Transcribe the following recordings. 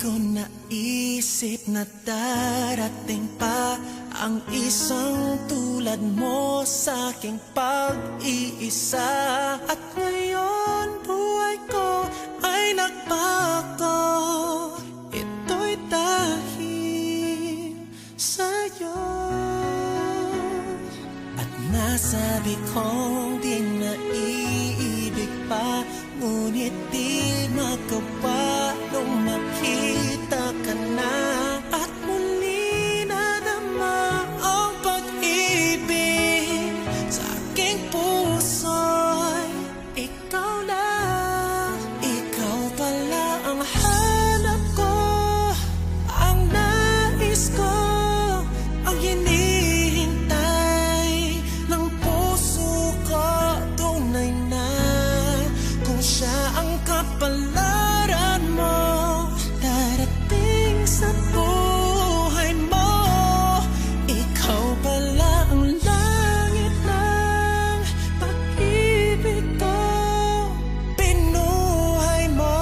ko naisip na darating pa ang isang tulad mo sa aking pag-iisa. At ngayon buhay ko ay nagbago, ito'y dahil sa'yo. At nasabi kong di na iibig pa, ngunit di magawa nung makita ka na. At muli nadama ang pag-ibig sa aking puso'y ikaw lang. Ikaw pala ang hanap ko, ang nais ko, ang hinihintay ng puso ko. Tunay na kung siya ang kapalaran mo, darating sa buhay mo. Ikaw pala ang langit ng pag-ibig ko. Pinuhay mo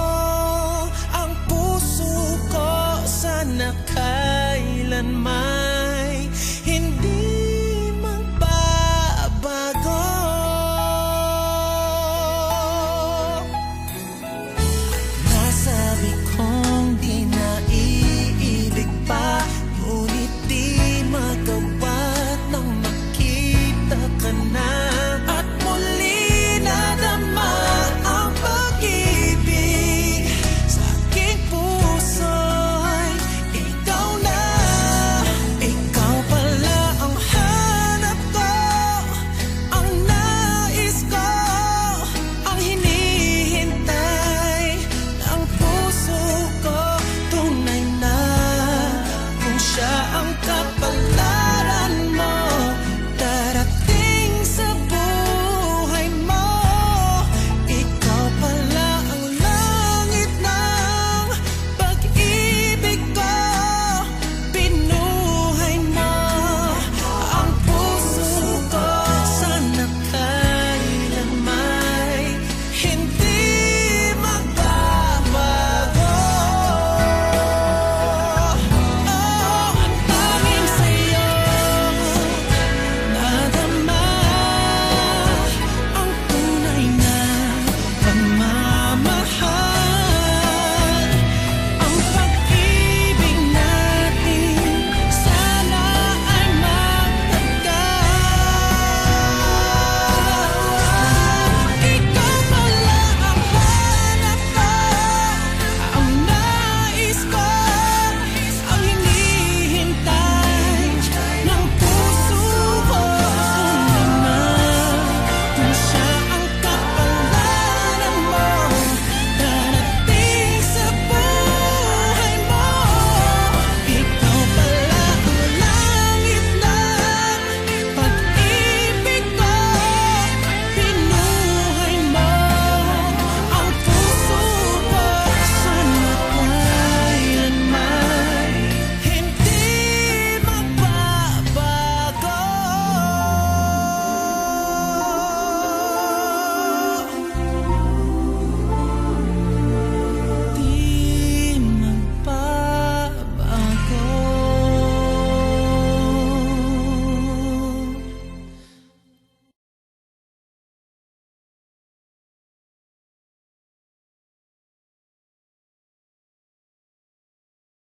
ang puso ko, sana kailanman